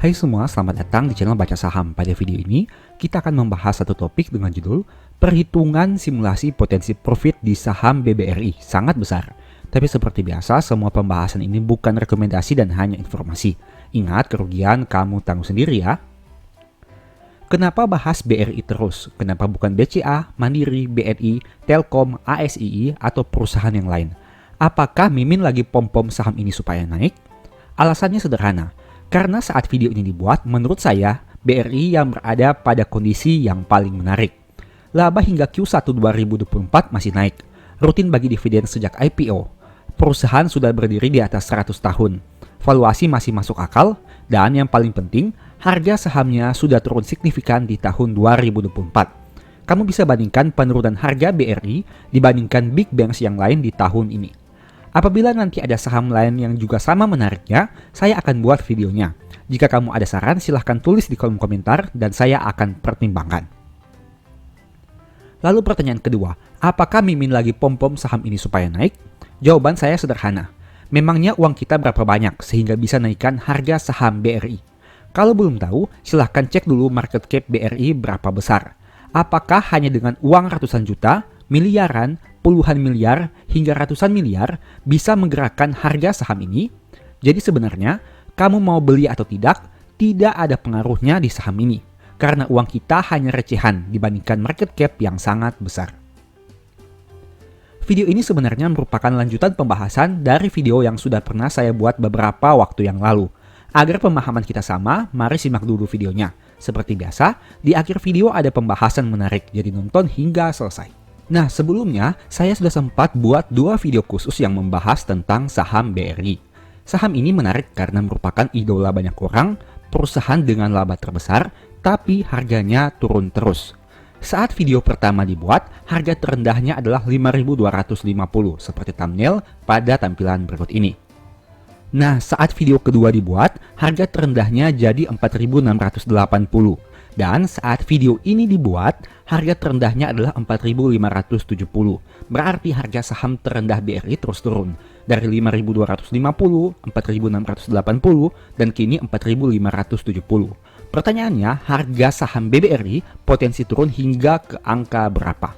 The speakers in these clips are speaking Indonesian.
Hai semua, selamat datang di channel Baca Saham. Pada video ini, kita akan membahas satu topik dengan judul Perhitungan simulasi potensi profit di saham BBRI sangat besar. Tapi seperti biasa, semua pembahasan ini bukan rekomendasi dan hanya informasi. Ingat, kerugian kamu tanggung sendiri ya. Kenapa bahas BRI terus? Kenapa bukan BCA, Mandiri, BNI, Telkom, ASII, atau perusahaan yang lain? Apakah Mimin lagi pom-pom saham ini supaya naik? Alasannya sederhana. Karena saat video ini dibuat, menurut saya, BRI yang berada pada kondisi yang paling menarik. Laba hingga Q1 2024 masih naik, rutin bagi dividen sejak IPO. Perusahaan sudah berdiri di atas 100 tahun, valuasi masih masuk akal, dan yang paling penting, harga sahamnya sudah turun signifikan di tahun 2024. Kamu bisa bandingkan penurunan harga BRI dibandingkan big banks yang lain di tahun ini. Apabila nanti ada saham lain yang juga sama menariknya, saya akan buat videonya. Jika kamu ada saran, silahkan tulis di kolom komentar dan saya akan pertimbangkan. Lalu pertanyaan kedua, apakah Mimin lagi pom-pom saham ini supaya naik? Jawaban saya sederhana. Memangnya uang kita berapa banyak sehingga bisa naikkan harga saham BRI? Kalau belum tahu, silahkan cek dulu market cap BRI berapa besar. Apakah hanya dengan uang ratusan juta, miliaran, puluhan miliar, hingga ratusan miliar bisa menggerakkan harga saham ini? Jadi sebenarnya, kamu mau beli atau tidak ada pengaruhnya di saham ini. Karena uang kita hanya recehan dibandingkan market cap yang sangat besar. Video ini sebenarnya merupakan lanjutan pembahasan dari video yang sudah pernah saya buat beberapa waktu yang lalu. Agar pemahaman kita sama, mari simak dulu videonya. Seperti biasa, di akhir video ada pembahasan menarik, jadi nonton hingga selesai. Nah, sebelumnya saya sudah sempat buat 2 video khusus yang membahas tentang saham BRI. Saham ini menarik karena merupakan idola banyak orang, perusahaan dengan laba terbesar, tapi harganya turun terus. Saat video pertama dibuat, harga terendahnya adalah 5.250 seperti thumbnail pada tampilan berikut ini. Nah, saat video kedua dibuat, harga terendahnya jadi 4.680. Dan saat video ini dibuat, harga terendahnya adalah 4.570. Berarti harga saham terendah BRI terus turun. Dari 5.250, 4.680, dan kini 4.570. Pertanyaannya, harga saham BBRI potensi turun hingga ke angka berapa?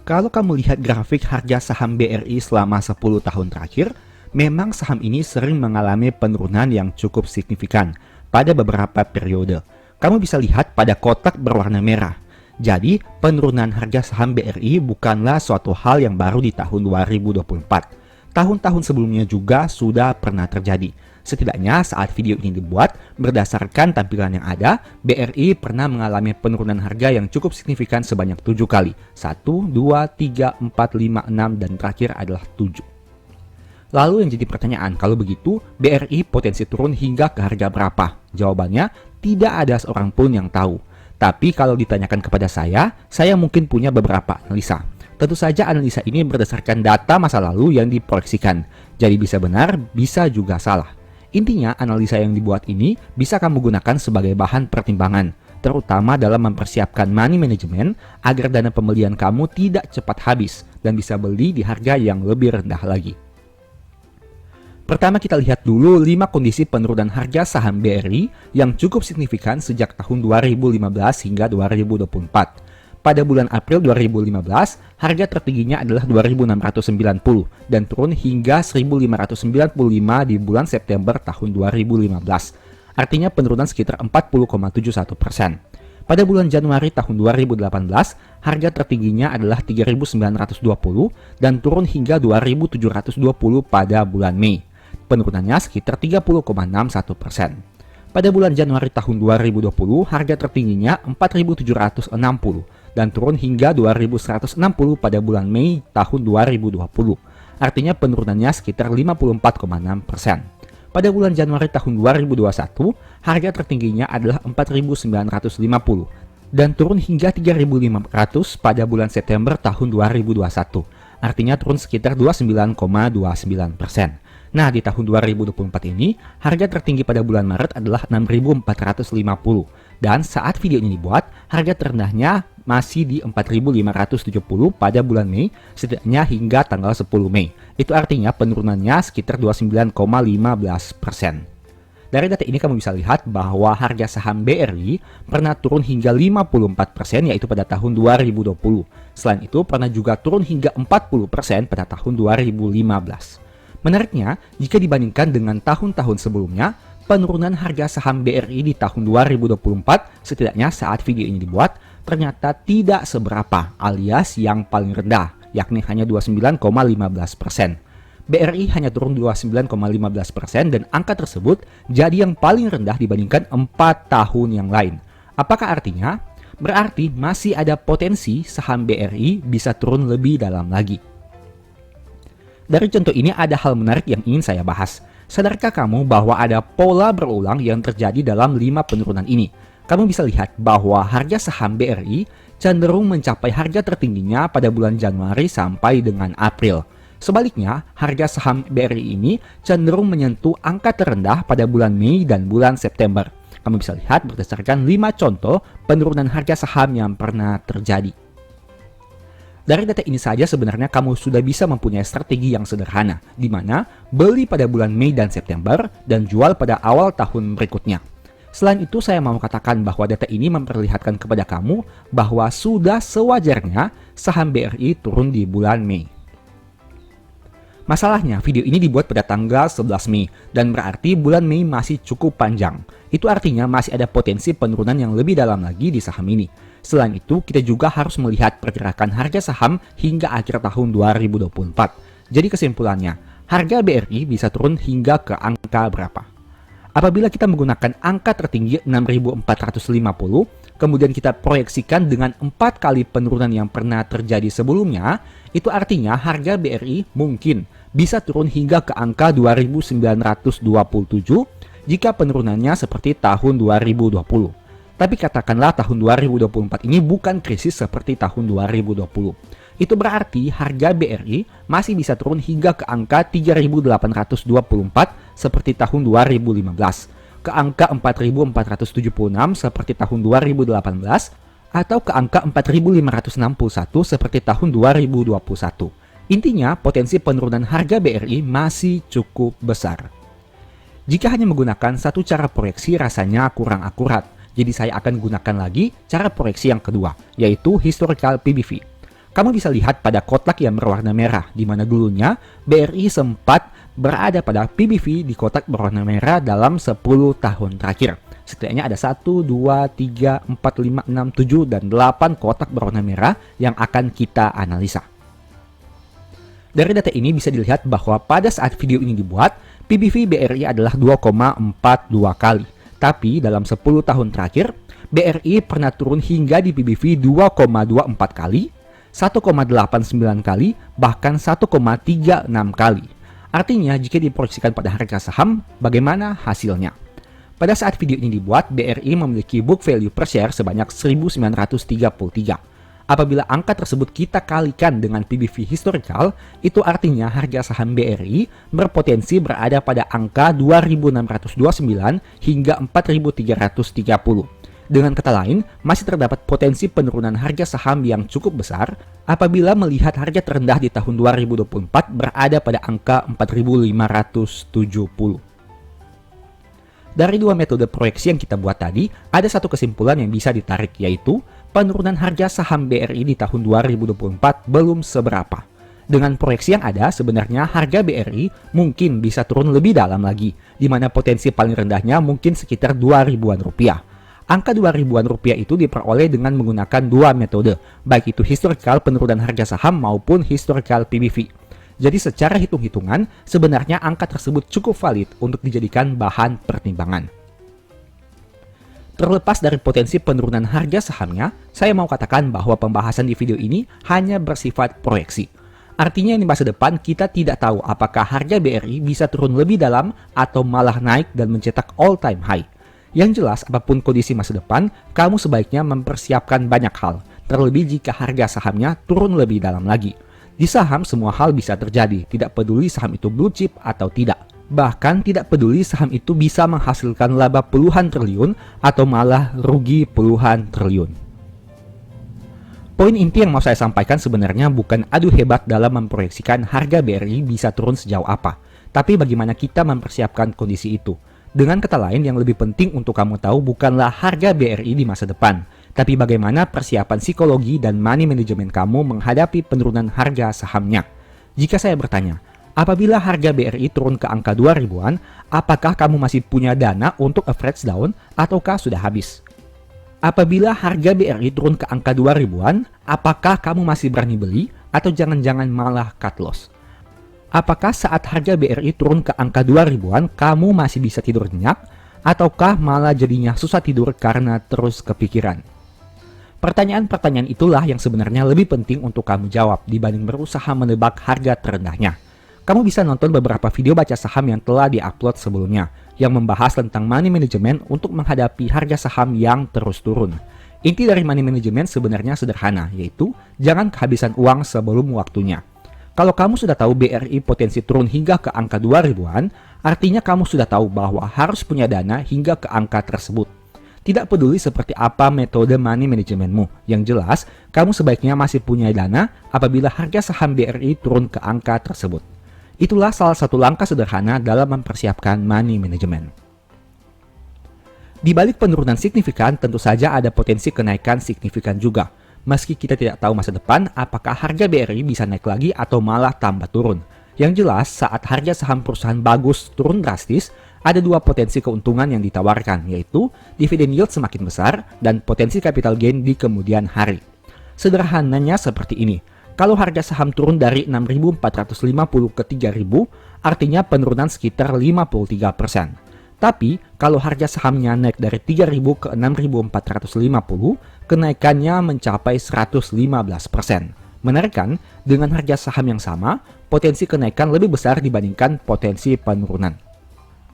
Kalau kamu lihat grafik harga saham BRI selama 10 tahun terakhir, memang saham ini sering mengalami penurunan yang cukup signifikan pada beberapa periode. Kamu bisa lihat pada kotak berwarna merah. Jadi, penurunan harga saham BRI bukanlah suatu hal yang baru di tahun 2024. Tahun-tahun sebelumnya juga sudah pernah terjadi. Setidaknya saat video ini dibuat, berdasarkan tampilan yang ada, BRI pernah mengalami penurunan harga yang cukup signifikan sebanyak 7 kali. 1, 2, 3, 4, 5, 6, dan terakhir adalah 7. Lalu yang jadi pertanyaan, kalau begitu BRI potensi turun hingga ke harga berapa? Jawabannya, tidak ada seorang pun yang tahu. Tapi kalau ditanyakan kepada saya mungkin punya beberapa analisa. Tentu saja analisa ini berdasarkan data masa lalu yang diproyeksikan. Jadi bisa benar, bisa juga salah. Intinya analisa yang dibuat ini bisa kamu gunakan sebagai bahan pertimbangan, terutama dalam mempersiapkan money management agar dana pembelian kamu tidak cepat habis dan bisa beli di harga yang lebih rendah lagi. Pertama kita lihat dulu 5 kondisi penurunan harga saham BRI yang cukup signifikan sejak tahun 2015 hingga 2024. Pada bulan April 2015, harga tertingginya adalah 2.690 dan turun hingga 1.595 di bulan September tahun 2015. Artinya penurunan sekitar 40,71%. Pada bulan Januari tahun 2018, harga tertingginya adalah 3.920 dan turun hingga 2.720 pada bulan Mei. Penurunannya sekitar 30,61%. Pada bulan Januari tahun 2020, harga tertingginya 4.760 dan turun hingga 2.160 pada bulan Mei tahun 2020. Artinya penurunannya sekitar 54,6%. Pada bulan Januari tahun 2021, harga tertingginya adalah 4.950 dan turun hingga 3.500 pada bulan September tahun 2021. Artinya turun sekitar 29,29%. Nah, di tahun 2024 ini, harga tertinggi pada bulan Maret adalah 6.450. Dan saat video ini dibuat, harga terendahnya masih di 4.570 pada bulan Mei, setidaknya hingga tanggal 10 Mei. Itu artinya penurunannya sekitar 29,15%. Dari data ini kamu bisa lihat bahwa harga saham BRI pernah turun hingga 54% yaitu pada tahun 2020. Selain itu pernah juga turun hingga 40% pada tahun 2015. Menariknya, jika dibandingkan dengan tahun-tahun sebelumnya, penurunan harga saham BRI di tahun 2024 setidaknya saat video ini dibuat ternyata tidak seberapa alias yang paling rendah, yakni hanya 29,15%. BRI hanya turun 29,15% dan angka tersebut jadi yang paling rendah dibandingkan 4 tahun yang lain. Apakah artinya? Berarti masih ada potensi saham BRI bisa turun lebih dalam lagi. Dari contoh ini ada hal menarik yang ingin saya bahas. Sadarkah kamu bahwa ada pola berulang yang terjadi dalam 5 penurunan ini? Kamu bisa lihat bahwa harga saham BRI cenderung mencapai harga tertingginya pada bulan Januari sampai dengan April. Sebaliknya, harga saham BRI ini cenderung menyentuh angka terendah pada bulan Mei dan bulan September. Kamu bisa lihat berdasarkan 5 contoh penurunan harga saham yang pernah terjadi. Dari data ini saja sebenarnya kamu sudah bisa mempunyai strategi yang sederhana, di mana beli pada bulan Mei dan September dan jual pada awal tahun berikutnya. Selain itu, saya mau katakan bahwa data ini memperlihatkan kepada kamu bahwa sudah sewajarnya saham BRI turun di bulan Mei. Masalahnya, video ini dibuat pada tanggal 11 Mei, dan berarti bulan Mei masih cukup panjang. Itu artinya masih ada potensi penurunan yang lebih dalam lagi di saham ini. Selain itu, kita juga harus melihat pergerakan harga saham hingga akhir tahun 2024. Jadi kesimpulannya, harga BRI bisa turun hingga ke angka berapa? Apabila kita menggunakan angka tertinggi 6.450, kemudian kita proyeksikan dengan 4 kali penurunan yang pernah terjadi sebelumnya, itu artinya harga BRI mungkin bisa turun hingga ke angka 2.927 jika penurunannya seperti tahun 2020. Tapi katakanlah tahun 2024 ini bukan krisis seperti tahun 2020. Itu berarti harga BRI masih bisa turun hingga ke angka 3.824 seperti tahun 2015, ke angka 4.476 seperti tahun 2018, atau ke angka 4.561 seperti tahun 2021. Intinya, potensi penurunan harga BRI masih cukup besar. Jika hanya menggunakan satu cara proyeksi rasanya kurang akurat, jadi saya akan gunakan lagi cara proyeksi yang kedua, yaitu historical PBV. Kamu bisa lihat pada kotak yang berwarna merah, di mana dulunya BRI sempat berada pada PBV di kotak berwarna merah dalam 10 tahun terakhir. Setidaknya ada 1, 2, 3, 4, 5, 6, 7, dan 8 kotak berwarna merah yang akan kita analisa. Dari data ini bisa dilihat bahwa pada saat video ini dibuat, PBV BRI adalah 2,42 kali. Tapi dalam 10 tahun terakhir, BRI pernah turun hingga di PBV 2,24 kali, 1,89 kali, bahkan 1,36 kali. Artinya, jika diproyeksikan pada harga saham, bagaimana hasilnya? Pada saat video ini dibuat, BRI memiliki book value per share sebanyak 1.933. Apabila angka tersebut kita kalikan dengan PBV historical, itu artinya harga saham BRI berpotensi berada pada angka 2.629 hingga 4.330. Dengan kata lain, masih terdapat potensi penurunan harga saham yang cukup besar apabila melihat harga terendah di tahun 2024 berada pada angka 4.570. Dari 2 metode proyeksi yang kita buat tadi, ada satu kesimpulan yang bisa ditarik, yaitu penurunan harga saham BRI di tahun 2024 belum seberapa. Dengan proyeksi yang ada, sebenarnya harga BRI mungkin bisa turun lebih dalam lagi, di mana potensi paling rendahnya mungkin sekitar 2.000-an rupiah. Angka 2.000-an rupiah itu diperoleh dengan menggunakan 2 metode, baik itu historical penurunan harga saham maupun historical PBV. Jadi secara hitung-hitungan, sebenarnya angka tersebut cukup valid untuk dijadikan bahan pertimbangan. Terlepas dari potensi penurunan harga sahamnya, saya mau katakan bahwa pembahasan di video ini hanya bersifat proyeksi. Artinya di masa depan kita tidak tahu apakah harga BRI bisa turun lebih dalam atau malah naik dan mencetak all-time high. Yang jelas, apapun kondisi masa depan, kamu sebaiknya mempersiapkan banyak hal, terlebih jika harga sahamnya turun lebih dalam lagi. Di saham semua hal bisa terjadi, tidak peduli saham itu blue chip atau tidak. Bahkan tidak peduli saham itu bisa menghasilkan laba puluhan triliun atau malah rugi puluhan triliun. Poin inti yang mau saya sampaikan sebenarnya bukan adu hebat dalam memproyeksikan harga BRI bisa turun sejauh apa, tapi bagaimana kita mempersiapkan kondisi itu. Dengan kata lain, yang lebih penting untuk kamu tahu bukanlah harga BRI di masa depan, tapi bagaimana persiapan psikologi dan money management kamu menghadapi penurunan harga sahamnya. Jika saya bertanya, apabila harga BRI turun ke angka 2000-an, apakah kamu masih punya dana untuk average down ataukah sudah habis? Apabila harga BRI turun ke angka 2000-an, apakah kamu masih berani beli atau jangan-jangan malah cut loss? Apakah saat harga BRI turun ke angka 2000-an, kamu masih bisa tidur nyenyak ataukah malah jadinya susah tidur karena terus kepikiran? Pertanyaan-pertanyaan itulah yang sebenarnya lebih penting untuk kamu jawab dibanding berusaha menebak harga terendahnya. Kamu bisa nonton beberapa video baca saham yang telah diupload sebelumnya, yang membahas tentang money management untuk menghadapi harga saham yang terus turun. Inti dari money management sebenarnya sederhana, yaitu jangan kehabisan uang sebelum waktunya. Kalau kamu sudah tahu BRI potensi turun hingga ke angka 2000-an, artinya kamu sudah tahu bahwa harus punya dana hingga ke angka tersebut. Tidak peduli seperti apa metode money managementmu, yang jelas kamu sebaiknya masih punya dana apabila harga saham BRI turun ke angka tersebut. Itulah salah satu langkah sederhana dalam mempersiapkan money management. Di balik penurunan signifikan, tentu saja ada potensi kenaikan signifikan juga. Meski kita tidak tahu masa depan apakah harga BRI bisa naik lagi atau malah tambah turun. Yang jelas, saat harga saham perusahaan bagus turun drastis, ada dua potensi keuntungan yang ditawarkan, yaitu dividen yield semakin besar dan potensi capital gain di kemudian hari. Sederhananya seperti ini, kalau harga saham turun dari 6.450 ke 3.000, artinya penurunan sekitar 53%. Tapi, kalau harga sahamnya naik dari 3.000 ke 6.450, kenaikannya mencapai 115%. Menarik kan? Dengan harga saham yang sama, potensi kenaikan lebih besar dibandingkan potensi penurunan.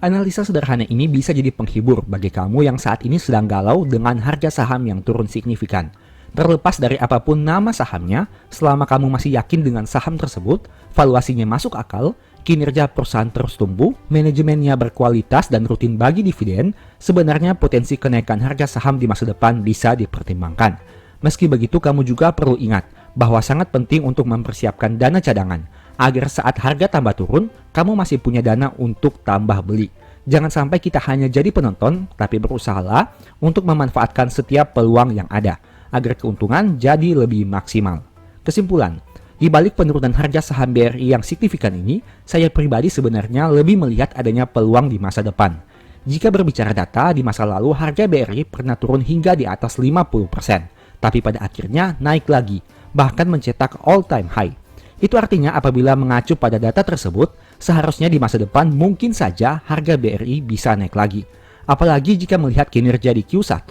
Analisa sederhana ini bisa jadi penghibur bagi kamu yang saat ini sedang galau dengan harga saham yang turun signifikan. Terlepas dari apapun nama sahamnya, selama kamu masih yakin dengan saham tersebut, valuasinya masuk akal, kinerja perusahaan terus tumbuh, manajemennya berkualitas dan rutin bagi dividen, sebenarnya potensi kenaikan harga saham di masa depan bisa dipertimbangkan. Meski begitu, kamu juga perlu ingat bahwa sangat penting untuk mempersiapkan dana cadangan, agar saat harga tambah turun, kamu masih punya dana untuk tambah beli. Jangan sampai kita hanya jadi penonton, tapi berusahalah untuk memanfaatkan setiap peluang yang ada, agar keuntungan jadi lebih maksimal. Kesimpulan, di balik penurunan harga saham BRI yang signifikan ini, saya pribadi sebenarnya lebih melihat adanya peluang di masa depan. Jika berbicara data, di masa lalu harga BRI pernah turun hingga di atas 50%, tapi pada akhirnya naik lagi, bahkan mencetak all-time high. Itu artinya apabila mengacu pada data tersebut, seharusnya di masa depan mungkin saja harga BRI bisa naik lagi. Apalagi jika melihat kinerja di Q1,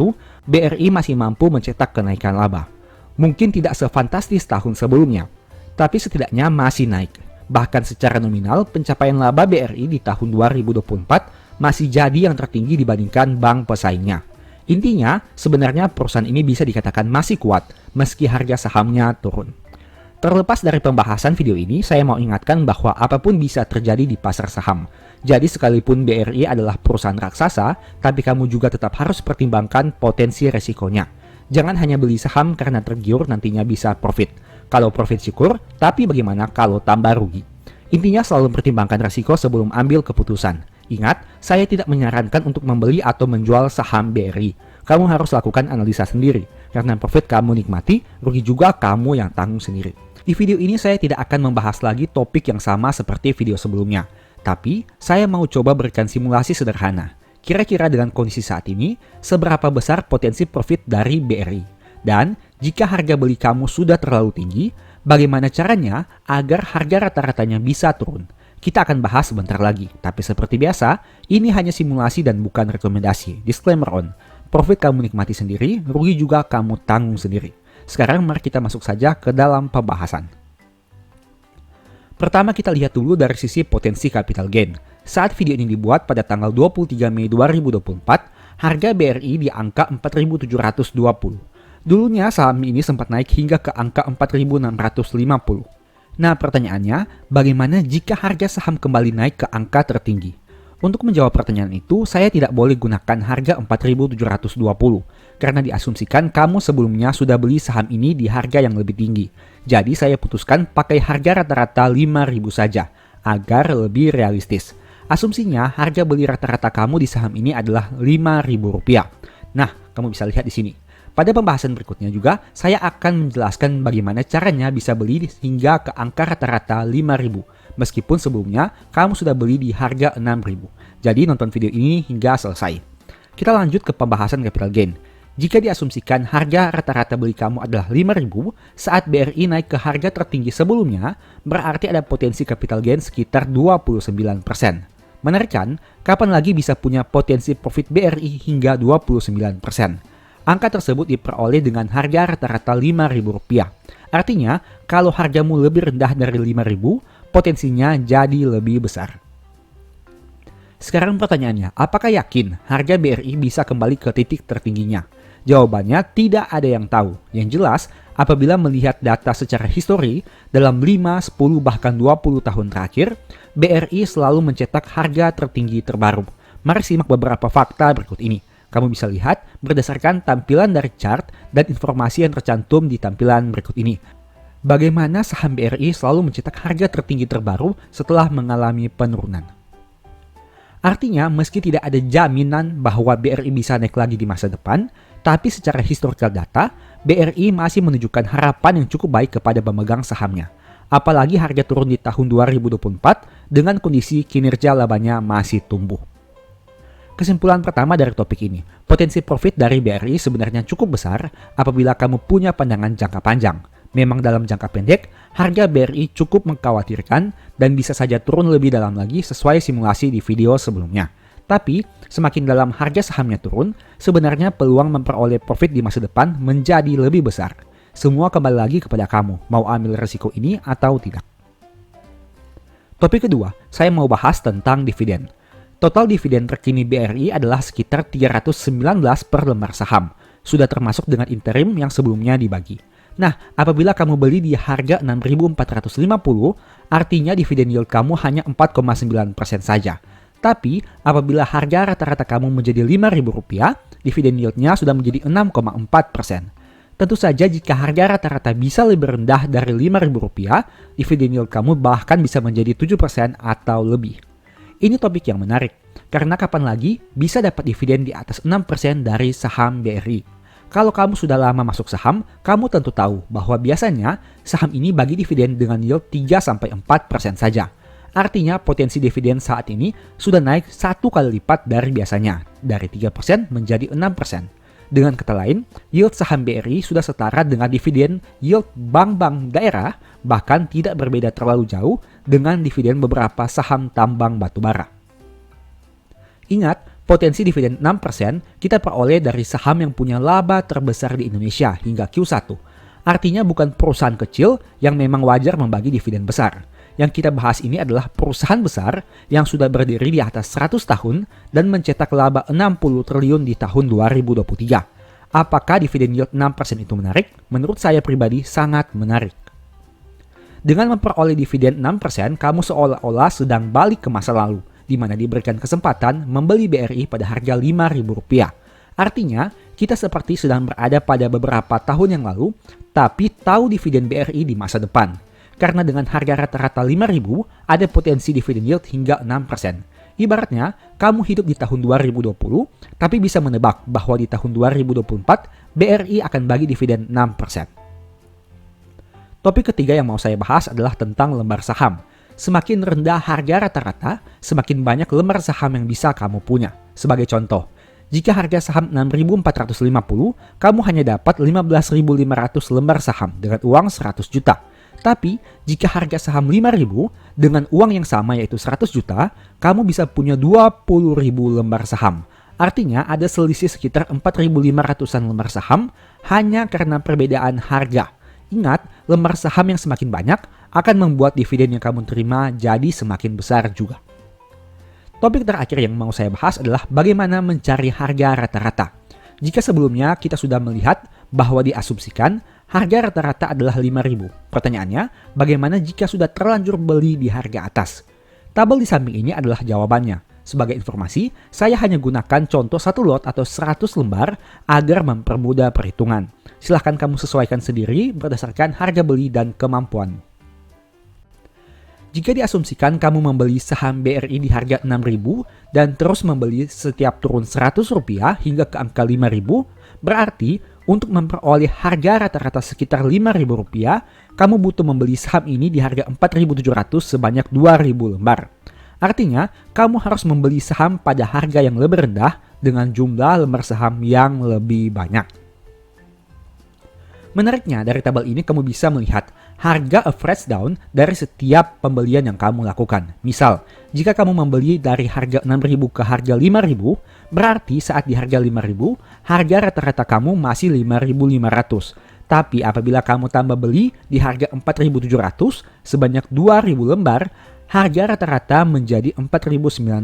BRI masih mampu mencetak kenaikan laba. Mungkin tidak sefantastis tahun sebelumnya, tapi setidaknya masih naik. Bahkan secara nominal, pencapaian laba BRI di tahun 2024 masih jadi yang tertinggi dibandingkan bank pesaingnya. Intinya, sebenarnya perusahaan ini bisa dikatakan masih kuat meski harga sahamnya turun. Terlepas dari pembahasan video ini, saya mau ingatkan bahwa apapun bisa terjadi di pasar saham. Jadi sekalipun BRI adalah perusahaan raksasa, tapi kamu juga tetap harus pertimbangkan potensi resikonya. Jangan hanya beli saham karena tergiur nantinya bisa profit. Kalau profit syukur, tapi bagaimana kalau tambah rugi? Intinya selalu pertimbangkan resiko sebelum ambil keputusan. Ingat, saya tidak menyarankan untuk membeli atau menjual saham BRI. Kamu harus lakukan analisa sendiri, karena profit kamu nikmati, rugi juga kamu yang tanggung sendiri. Di video ini saya tidak akan membahas lagi topik yang sama seperti video sebelumnya. Tapi, saya mau coba berikan simulasi sederhana. Kira-kira dengan kondisi saat ini, seberapa besar potensi profit dari BRI? Dan, jika harga beli kamu sudah terlalu tinggi, bagaimana caranya agar harga rata-ratanya bisa turun? Kita akan bahas sebentar lagi. Tapi seperti biasa, ini hanya simulasi dan bukan rekomendasi. Disclaimer on. Profit kamu nikmati sendiri, rugi juga kamu tanggung sendiri. Sekarang mari kita masuk saja ke dalam pembahasan. Pertama kita lihat dulu dari sisi potensi capital gain. Saat video ini dibuat pada tanggal 23 Mei 2024, harga BRI di angka 4.720. Dulunya saham ini sempat naik hingga ke angka 4.650. Nah pertanyaannya, bagaimana jika harga saham kembali naik ke angka tertinggi? Untuk menjawab pertanyaan itu, saya tidak boleh gunakan harga 4.720 karena diasumsikan kamu sebelumnya sudah beli saham ini di harga yang lebih tinggi. Jadi saya putuskan pakai harga rata-rata 5.000 saja agar lebih realistis. Asumsinya harga beli rata-rata kamu di saham ini adalah Rp5.000. Nah, kamu bisa lihat di sini. Pada pembahasan berikutnya juga, saya akan menjelaskan bagaimana caranya bisa beli hingga ke angka rata-rata 5.000. Meskipun sebelumnya kamu sudah beli di harga 6.000. Jadi nonton video ini hingga selesai. Kita lanjut ke pembahasan capital gain. Jika diasumsikan harga rata-rata beli kamu adalah 5.000 saat BRI naik ke harga tertinggi sebelumnya, berarti ada potensi capital gain sekitar 29%. Menarik kan? Kapan lagi bisa punya potensi profit BRI hingga 29%? Angka tersebut diperoleh dengan harga rata-rata Rp5.000. Artinya, kalau hargamu lebih rendah dari Rp5.000, potensinya jadi lebih besar. Sekarang pertanyaannya, apakah yakin harga BRI bisa kembali ke titik tertingginya? Jawabannya tidak ada yang tahu. Yang jelas, apabila melihat data secara histori, dalam 5, 10, bahkan 20 tahun terakhir, BRI selalu mencetak harga tertinggi terbaru. Mari simak beberapa fakta berikut ini. Kamu bisa lihat berdasarkan tampilan dari chart dan informasi yang tercantum di tampilan berikut ini. Bagaimana saham BRI selalu mencetak harga tertinggi terbaru setelah mengalami penurunan. Artinya, meski tidak ada jaminan bahwa BRI bisa naik lagi di masa depan, tapi secara historical data, BRI masih menunjukkan harapan yang cukup baik kepada pemegang sahamnya. Apalagi harga turun di tahun 2024 dengan kondisi kinerja labanya masih tumbuh. Kesimpulan pertama dari topik ini, potensi profit dari BRI sebenarnya cukup besar apabila kamu punya pandangan jangka panjang. Memang dalam jangka pendek, harga BRI cukup mengkhawatirkan dan bisa saja turun lebih dalam lagi sesuai simulasi di video sebelumnya. Tapi, semakin dalam harga sahamnya turun, sebenarnya peluang memperoleh profit di masa depan menjadi lebih besar. Semua kembali lagi kepada kamu, mau ambil resiko ini atau tidak. Topik kedua, saya mau bahas tentang dividen. Total dividen terkini BRI adalah sekitar 319 per lembar saham. Sudah termasuk dengan interim yang sebelumnya dibagi. Nah, apabila kamu beli di harga 6.450, artinya dividen yield kamu hanya 4,9% saja. Tapi, apabila harga rata-rata kamu menjadi Rp5.000, dividen yieldnya sudah menjadi 6,4%. Tentu saja jika harga rata-rata bisa lebih rendah dari Rp5.000, dividen yield kamu bahkan bisa menjadi 7% atau lebih. Ini topik yang menarik, karena kapan lagi bisa dapat dividen di atas 6% dari saham BRI. Kalau kamu sudah lama masuk saham, kamu tentu tahu bahwa biasanya saham ini bagi dividen dengan yield 3-4% saja. Artinya potensi dividen saat ini sudah naik 1 kali lipat dari biasanya, dari 3% menjadi 6%. Dengan kata lain, yield saham BRI sudah setara dengan dividen yield bank-bank daerah, bahkan tidak berbeda terlalu jauh dengan dividen beberapa saham tambang batubara. Ingat, potensi dividen 6% kita peroleh dari saham yang punya laba terbesar di Indonesia hingga Q1. Artinya bukan perusahaan kecil yang memang wajar membagi dividen besar. Yang kita bahas ini adalah perusahaan besar yang sudah berdiri di atas 100 tahun dan mencetak laba 60 triliun di tahun 2023. Apakah dividen yield 6% itu menarik? Menurut saya pribadi sangat menarik. Dengan memperoleh dividen 6%, kamu seolah-olah sedang balik ke masa lalu, di mana diberikan kesempatan membeli BRI pada harga Rp5.000. Artinya, kita seperti sedang berada pada beberapa tahun yang lalu, tapi tahu dividen BRI di masa depan. Karena dengan harga rata-rata Rp5.000, ada potensi dividen yield hingga 6%. Ibaratnya, kamu hidup di tahun 2020, tapi bisa menebak bahwa di tahun 2024, BRI akan bagi dividen 6%. Topik ketiga yang mau saya bahas adalah tentang lembar saham. Semakin rendah harga rata-rata, semakin banyak lembar saham yang bisa kamu punya. Sebagai contoh, jika harga saham 6.450, kamu hanya dapat 15.500 lembar saham dengan uang 100 juta. Tapi, jika harga saham 5.000 dengan uang yang sama yaitu 100 juta, kamu bisa punya 20.000 lembar saham. Artinya ada selisih sekitar 4.500-an lembar saham hanya karena perbedaan harga. Ingat, lembar saham yang semakin banyak akan membuat dividen yang kamu terima jadi semakin besar juga. Topik terakhir yang mau saya bahas adalah bagaimana mencari harga rata-rata. Jika sebelumnya kita sudah melihat bahwa diasumsikan harga rata-rata adalah 5.000. Pertanyaannya, bagaimana jika sudah terlanjur beli di harga atas? Tabel di samping ini adalah jawabannya. Sebagai informasi, saya hanya gunakan contoh 1 lot atau 100 lembar agar mempermudah perhitungan. Silahkan kamu sesuaikan sendiri berdasarkan harga beli dan kemampuan. Jika diasumsikan kamu membeli saham BRI di harga 6.000 dan terus membeli setiap turun Rp100 hingga ke angka 5.000, berarti untuk memperoleh harga rata-rata sekitar Rp5.000, kamu butuh membeli saham ini di harga 4.700 sebanyak 2.000 lembar. Artinya, kamu harus membeli saham pada harga yang lebih rendah dengan jumlah lembar saham yang lebih banyak. Menariknya, dari tabel ini kamu bisa melihat harga average down dari setiap pembelian yang kamu lakukan. Misal, jika kamu membeli dari harga 6.000 ke harga 5.000, berarti saat di harga 5.000, harga rata-rata kamu masih 5.500. Tapi apabila kamu tambah beli di harga 4.700 sebanyak 2.000 lembar, harga rata-rata menjadi 4.984.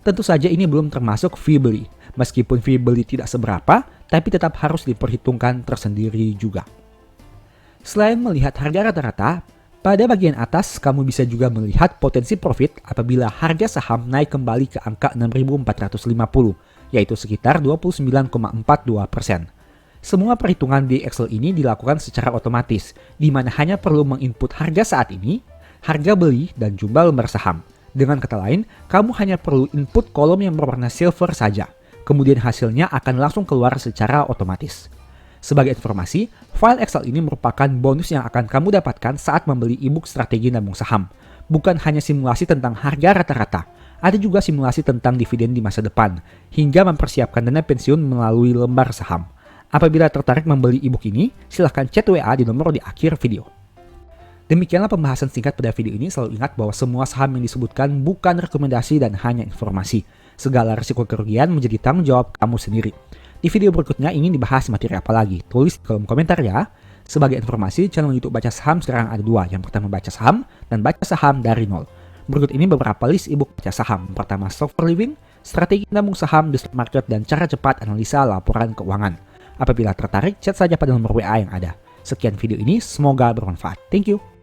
Tentu saja ini belum termasuk fee beli. Meskipun fee beli tidak seberapa, tapi tetap harus diperhitungkan tersendiri juga. Selain melihat harga rata-rata, pada bagian atas kamu bisa juga melihat potensi profit apabila harga saham naik kembali ke angka 6.450, yaitu sekitar 29,42%. Semua perhitungan di Excel ini dilakukan secara otomatis, di mana hanya perlu menginput harga saat ini, harga beli, dan jumlah lembar saham. Dengan kata lain, kamu hanya perlu input kolom yang berwarna silver saja. Kemudian hasilnya akan langsung keluar secara otomatis. Sebagai informasi, file Excel ini merupakan bonus yang akan kamu dapatkan saat membeli ebook strategi nabung saham. Bukan hanya simulasi tentang harga rata-rata, ada juga simulasi tentang dividen di masa depan, hingga mempersiapkan dana pensiun melalui lembar saham. Apabila tertarik membeli ebook ini, silahkan chat WA di nomor di akhir video. Demikianlah pembahasan singkat pada video ini. Selalu ingat bahwa semua saham yang disebutkan bukan rekomendasi dan hanya informasi. Segala risiko kerugian menjadi tanggung jawab kamu sendiri. Di video berikutnya ingin dibahas materi apa lagi? Tulis di kolom komentar ya. Sebagai informasi, channel YouTube Baca Saham sekarang ada dua. Yang pertama Baca Saham dan Baca Saham dari nol. Berikut ini beberapa list ebook Baca Saham. Pertama, Stock for Living, Strategi Nabung Saham di Stock Market, dan Cara Cepat Analisa Laporan Keuangan. Apabila tertarik, chat saja pada nomor WA yang ada. Sekian video ini, semoga bermanfaat. Thank you.